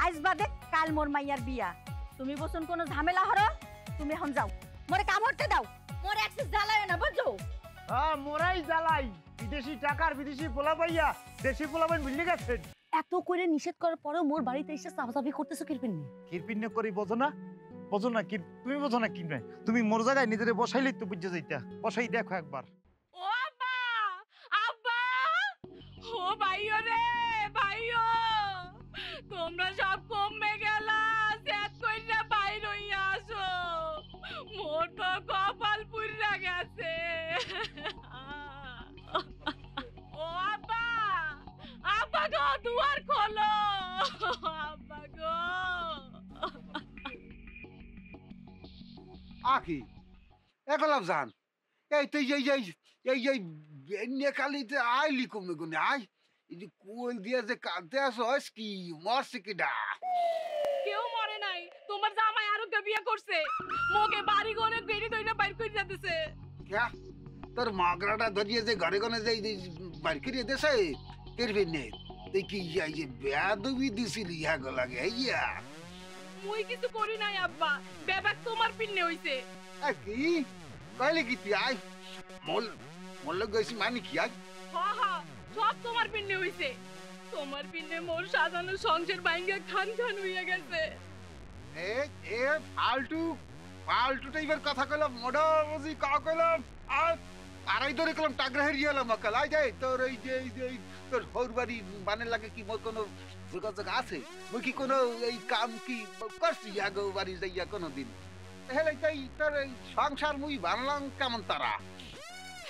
আজ বাদে কাল মোর মাইয়ার বিয়া। তুমি বসুন কোনো ঝামেলা হরো, তুমি এখন যাও, মোরে কাম করতে দাও, মোরে একটু জ্বালায় না বুঝছো? হ্যাঁ মোরাই জ্বালাই, বিদেশি টাকার বিদেশি পোলা পাইয়া দেশি পোলা পাইন ভুলে গেছেন। এত করে নিষেধ করার পরেও মোর বাড়িতে এসে চাপাচাপি করতেছো কিরপিন্নি? কিরপিন্নি করি বোঝো না? বোঝো না কি তুমি? বোঝো না কি নাই? তুমি মোর জায়গায় নিজেরে বসাইলেই তো বুঝে যাইতা। বসাই দেখো একবার। ও আব্বা, আব্বা, ও ভাইও রে, ভাইও, তোমরা সব কমে গেলা, সেট কইরা বাইর হইয়া আসো, মোর তো কপাল পুইরা গেছে। ও আব্বা, আব্বা গো দুয়ার খোলো, আব্বা গো। আকি একলাম জান এই তো এই নেকালিতে আইলি কমে গুনে আই এই যে কোল দিয়ে যে কাঁদতে আসো কি মরছে কিডা? কেউ মরে নাই, তোমার জামাই আরো বিয়ে করছে, মোকে বাড়ি ঘরে গেড়ি দইনা বাইর কই যাতেছে। ক্যা তোর মাগরাটা ধরিয়ে যে ঘরে ঘরে যে বাইর করিয়ে দেছে করবে নে দেখি এই যে বেয়াদবি দিছিলি ইয়া লাগে ইয়া। মুই কিছু করি নাই আব্বা, বেবাক তোমার পিন্নে হইছে। কি কইলে কি তুই আই মল গেছি মানে কি আই? হ্যাঁ হ্যাঁ, সব তোমার পিন্নে হইছে, তোমার পিন্নে মোর সাজানো সংসার ভাঙ্গা খান খান হইয়া গেছে। এ এ ফালতু টাইপের কথা কইলাম, মোড়া বুঝি কা কইলাম আর আড়াই ধরে কইলাম টাগরা হেরিয়ে এলাম কাল আই যাই তোর এই যে তোর হৌর বাড়ি মানে লাগে কি মোর কোনো যোগাযোগ আছে? মুই কি কোনো এই কাম কি করছি আগো বাড়ি যাইয়া কোনোদিন? হেলে তাই তোর এই সংসার মুই বানলাম কেমন তারা?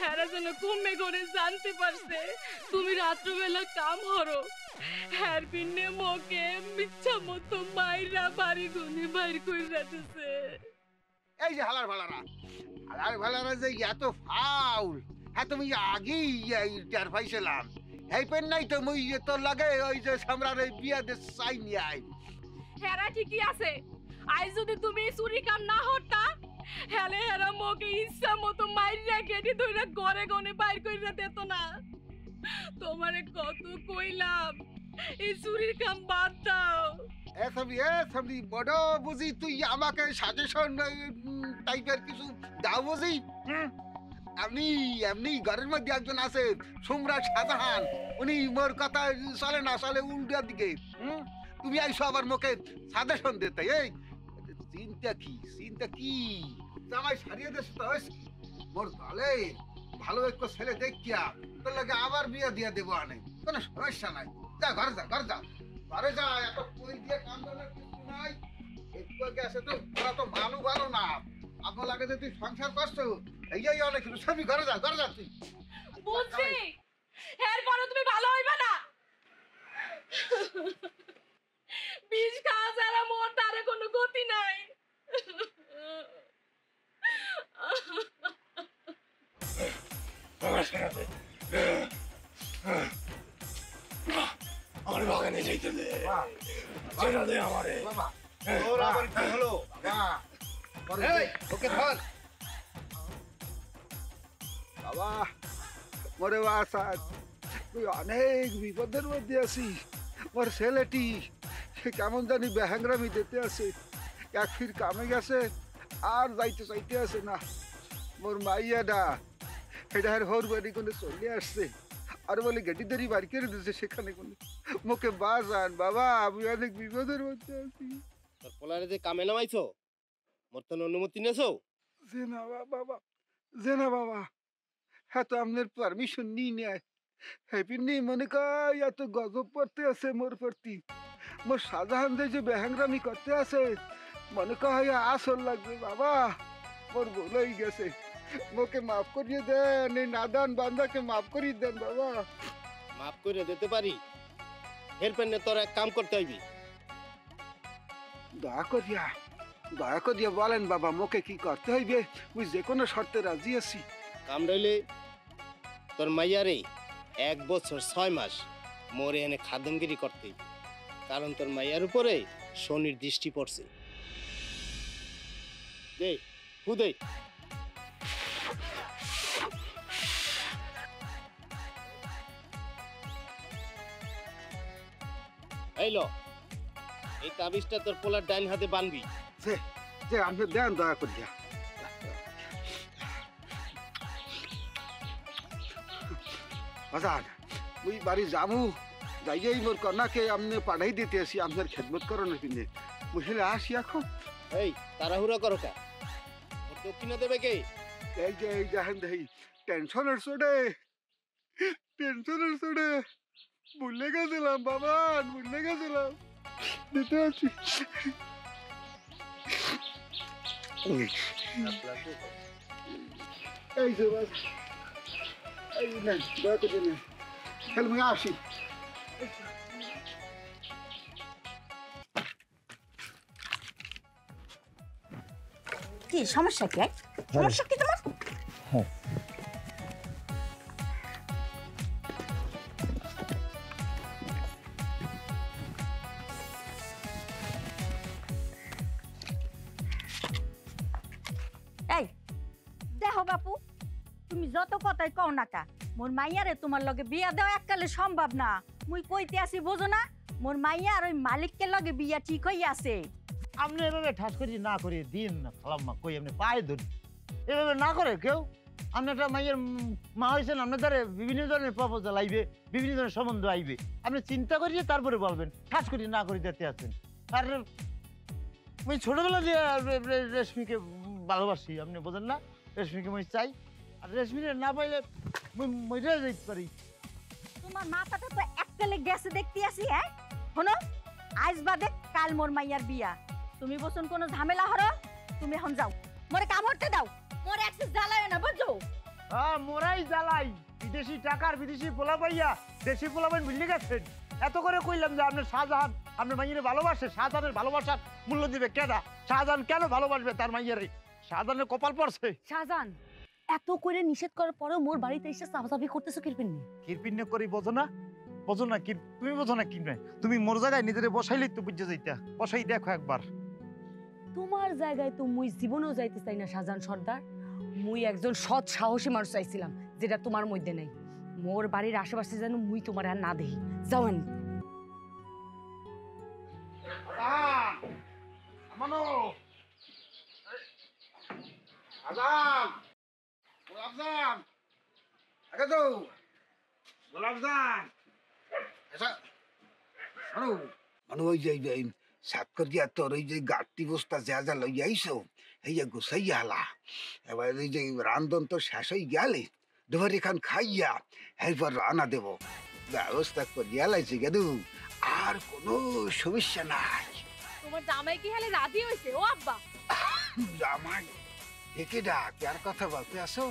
হেরা যেন ঘুমে ঘরে জানতে পারছে তুমি রাত্রবেলা কাম হরো, হ্যার পিন্নে মোকে মিচ্ছা মতো মাইরা বাড়ি গুনে বাইর কই রাখতেছে। এই যে হালার ভালারা যে এত ফাউল হ্যাঁ তুমি আগেই টের পাইছিলাম। এই পেন নাই তো মুই তোর লাগে ওই যে সামরার এই বিয়া দে চাইনি আই। হেরা ঠিকই আছে, আই যদি তুমি চুরি কাম না হরতা হেলে হেরা মোকে ইচ্ছা মতো মাইরা গেটি ধইরা ঘরে গনে বাইর কইরা দিত না। তোমারে কত কইলাম এই চুরির কাম বাদ দাও। এসবি বড় বুঝি তুই আমাকে সাজেশন টাইপের কিছু দাও বুঝি? এমনি ঘরের মধ্যে একজন আছে সম্রাট শাহজাহান, উনি মোর কথা চলে না চলে উল্টার দিকে। তুমি আইসো আবার মুখে সাজেশন দিতে। এই চিন্তা কি জামাই সারিয়ে দেশ তো মোর ভালে ভালো একটা ছেলে দেখিয়া তোর লাগে আবার বিয়ে দিয়ে দেবো আনে, কোনো সমস্যা নাই। যা ঘরে যা এত কই দিয়ে কাম করার কিছু নাই। একটু আগে আসে তো তোরা তো ভালো না, আপনার লাগে যে তুই সংসার করছো এই অনেক কিছু সবই ঘরে যা তুই। বুঝছি, এরপরে তুমি ভালো হইবে না। বিষ খাওয়া ছাড়া মোর তারে কোনো গতি নাই। আমার বাগানে যাইতে দে, ছেড়ে দে আমারে। তোর আবার কি হলো? ওকে ধর বাবা। মরে বাসা তুই অনেক বিপদের মধ্যে আছি। মোর ছেলেটি কেমন জানি বেহাংরামি দিতে আছে, এক ফির কামে গেছে আর চাইতে আছে না। মোর মাইয়াডা এটা হর বাড়ি কোনে চলে আসছে আর বলে গেটি ধরি বাড়ি করে দিচ্ছে সেখানে কোনে মুখে বাজান। বাবা আমি অনেক বিপদের মধ্যে আছি। তোর পোলারে যে কামে নামাইছো মোর তো অনুমতি নেছো? যে না বাবা হ্যাঁ তো আপনার পারমিশন নিই নেয় হ্যাপি নেই মনে কর এত গজব পড়তে আছে মোর প্রতি। মোর শাহজাহান যে বেহাংরামি করতে আছে মনে কয় আসল লাগবে। বাবা মোর ভুলেই গেছে, মোকে মাফ করিয়ে দেন, এই নাদান বান্দাকে মাফ করিয়ে দেন বাবা। মাফ করে দিতে পারি, এর পেনে তোর এক কাম করতে হইবি। দয়া করিয়া বলেন বাবা মোকে কি করতে হইবে? মুই যে কোনো শর্তে রাজি আছি। কাম রইলে তোর মাইয়ারে 1 বছর 6 মাস মোর এনে খাদমগিরি করতে হইবে, কারণ তোর মাইয়ার উপরে শনির দৃষ্টি পড়ছে। দে হুদে এইলো এই তাবিজটা তোর পোলার ডাইন হাতে বানবি। যে আপনি দেন দয়া করিয়া। বাজান মুই বাড়ি যাবো, যাইয়াই মোর কন্যাকে আপনি পাঠাই দিতে আসি আপনার খেদমত করানোর জন্য। বুঝলে আসি এখন। এই তাড়াহুড়া করো কা, ওর দক্ষিণা দেবে কে? এই যে এই দেখেন দেখি টেনশনের চোটে ভুলে গেছিলাম বাবা, ভুলে গেছিলাম দিতে আসি। এই যে বাস, এই নেন দয়া করে নেন, তাহলে মুই আসি। কি সমস্যা কি? সমস্যা কি তোমার? এই দেখো বাপু, তুমি যত কথাই কও না কা, মোর মাইয়ারে তোমার লগে বিয়া দেওয়া এককালে সম্ভব না। মুই কইতে আসি বোঝো না, মোর মাইয়া আর ওই মালিককে লগে বিয়া ঠিক হই আছে। আপনি এভাবে ঠাস করে না করে দিন না খালাম্মা, কই আপনি পায়ে ধরি এভাবে না করে কেউ। আপনি একটা মাইয়ের মা হয়েছেন, আপনার দ্বারা বিভিন্ন ধরনের প্রপোজাল আইবে, বিভিন্ন ধরনের সম্বন্ধ আইবে, আপনি চিন্তা করিয়ে তারপরে বলবেন, ঠাস করে না করে দিতে আছেন। আর আমি ছোটবেলা দিয়ে রেশমিকে ভালোবাসি, আপনি বোঝেন না? রেশমিকে আমি চাই, আর রেশমিকে না পাইলে মরে যেতে পারি। তোমার মাথাটা তো এককালে গেছে দেখতে আসি। হ্যাঁ শোনো, আজ বাদে কাল মোর মাইয়ার বিয়া। তুমি বসুন কোনো ঝামেলা হরো, তুমি এখন যাও, মোরে কাম করতে দাও, মোরে একটু জ্বালায় না বুঝছো? মোরাই জ্বালাই, বিদেশি টাকার বিদেশি পোলা পাইয়া দেশি পোলা পাইন ভুলে গেছেন। এত করে কইলাম যে আপনার শাহজাহান আপনার মাইয়ারে ভালোবাসে, শাহজাহানের ভালোবাসার মূল্য দিবে কেডা? শাহজাহান কেন ভালোবাসবে তার মাইয়ারে? শাহজাহানের কপাল পড়ছে। শাহজাহান এত করে নিষেধ করার পরেও মোর বাড়িতে এসে সাফাসাফি করতেছো কিরপিন নিয়ে? কিরপিন্ন করি বোঝো না? বোঝো না কি তুমি? বোঝো না কি? নয় তুমি মোর জায়গায় নিজেরে বসাইলেই তো বুঝে যাইতা। বসাই দেখো একবার। তোমার জায়গায় তো মুই জীবনেও যাইতে চাই না শাহজাহান সর্দার। মুই একজন সৎ সাহসী মানুষ চাইছিলাম, যেটা তোমার মধ্যে নেই। মোর বাড়ির আশেপাশে যেন মুই তোমার আর না দেখি। যাওয়ান আমানো আজাম, গোলাপজাম, আগে তো গোলাপজাম। আচ্ছা মানু মানু, ওই যে সাত করিয়া তোর ওই যে গাড়তি বস্তা যা যা লইয়া আইসো, এই যে গুছাইয়া হালা। এবার এই যে রান্ধন তো শেষ হয়ে গেলে দুবার এখান খাইয়া এরপর রান্না দেব ব্যবস্থা করিয়া লাইছে গেদু। আর কোনো সমস্যা নাই। তোমার জামাই কি হলে রাজি হইছে? ও আব্বা, জামাই একে ডাক, আর কথা বলতে আসো।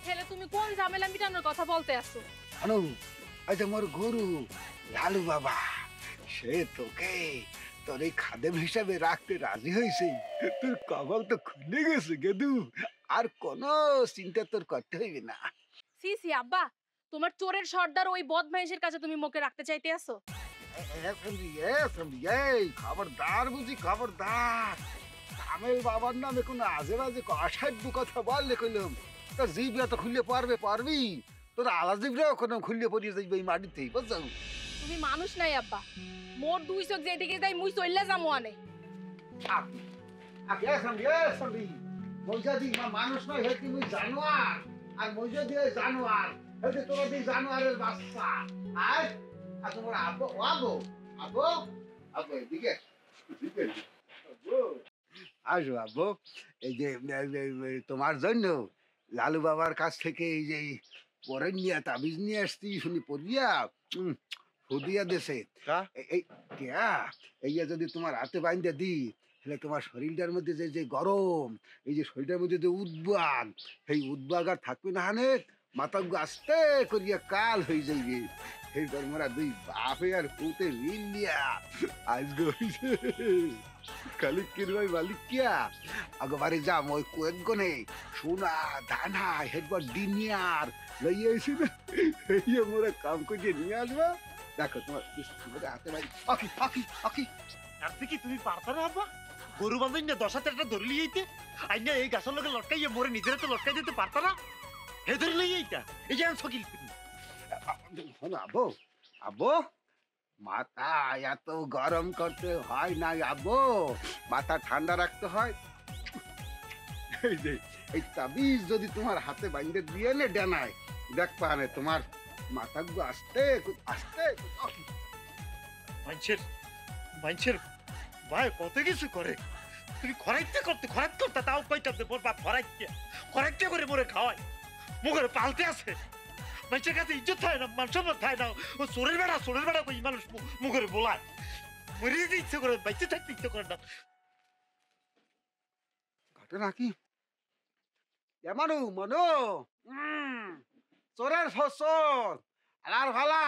হেলে তুমি কোন ঝামেলা মিটানোর কথা বলতে আসছো? আনু ওই যে মোর গরু লালু বাবা, সে তোকে তোর এই খাদেম হিসাবে রাখতে রাজি হয়েছে। তোর কপাল তো খুলে গেছে গেদু, আর কোনো চিন্তা তোর করতে হইবে না। সি সি আব্বা, তোমার চোরের সর্দার ওই বদমাইশের কাছে তুমি মুখে রাখতে চাইতে আসো? খবরদার বুঝি, খবরদার। কামেল বাবার নামে কোনো আজে বাজে অসাধ্য কথা বললে কইলাম তোর জিভটা তো খুললে পারবি। তোর আলা জিভটাও কোনো খুললে পড়িয়ে যাইবে এই মাটিতেই, বুঝছো? তুমি মানুষ নাই আব্বা, মোর দুই চোখ যেদিকে যাই মুই চললে যাবো আনে। মানুষ নয় হয়তো তুমি জানোয়ার, আর মজা দিয়ে জানোয়ার হয়তো তোমার দিয়ে জানোয়ারের বাচ্চা। আর তোমার আবো আবো আবো আবো এদিকে আসো আবো। এই যে তোমার জন্য লালু বাবার কাছ থেকে এই যে পরেন নিয়ে তাবিজ নিয়ে আসছি, শুনি পড়িয়া ফুদিয়া দেশে এই যদি তোমার হাতে বাইন্দা দিই, তাহলে তোমার শরীরটার মধ্যে যে যে গরম, এই যে শরীরটার মধ্যে যে উদ্বাগ, সেই উদ্বাগ আর থাকবে না। হানে মাথা আস্তে করিয়া কাল হয়ে যাইবে। এইবার মোরা দুই বাপে আর পুতে মিলিয়া আজকে হইছে খালি কিরবাই মালিকিয়া আগবারে যাম ওই কোয়েক গনে সোনা দানা হেডবার ডিনিয়ার লইয়া আইছি না, এই মোরা কাম করিয়ে নিয়ে আসবো। দেখো তোমার হাতে বাড়ি আকি আকি আকি। আর কি তুমি পারতো না আব্বা? গরু বাঁধাই না 10 হাতে একটা ধরে লিয়েইতে আইনা এই গাছের লগে লটকাইয়ে মোরে নিজের তো লটকাই দিতে পারতো না? হে ধরে লইয়েইটা এই যে সকিল। শোনো আবো, আবো মাথা এত গরম করতে হয় না আব্বু, মাথা ঠান্ডা রাখতে হয়। এই যে এই তাবিজ যদি তোমার হাতে বাইন্ধে দিয়ে নে ডানায়, দেখ পাহানে তোমার মাথাগুলো আস্তে আস্তে মানুষের মানুষের ভাই কত কিছু করে, তুমি খরাইতে করতে তাও কইতে মোর বাপ খরাইতে করে মোরে খাওয়াই, মুখের পালতে আছে। মানুষের কাছে ইজ্জত থাকে না, মান সম্মান থাকে না, ও চোরের বেড়া কই মানুষ মুখের বলায়। মরে যেতে ইচ্ছে করে, বাইচে থাকতে ইচ্ছে করে না। ঘটনা কি এমানু মনো চোরের ফসল আর ভালা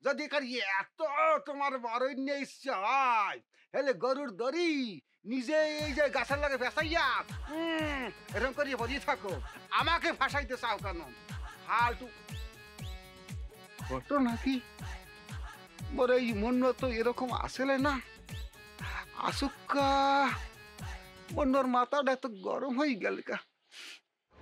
যদি কারি এত তোমার বরণ্য ইচ্ছা হয়, হেলে গরুর দড়ি নিজে এই যে গাছের লাগে ফেসাইয়া এরকম করিয়ে বলিয়ে থাকো, আমাকে ফাঁসাইতে চাও কেন? ফালতু ঘটনা কি মোর এই মন্য তো এরকম আসলে না, আসুকা মন্নর মাথাটা এত গরম হয়ে গেল কা।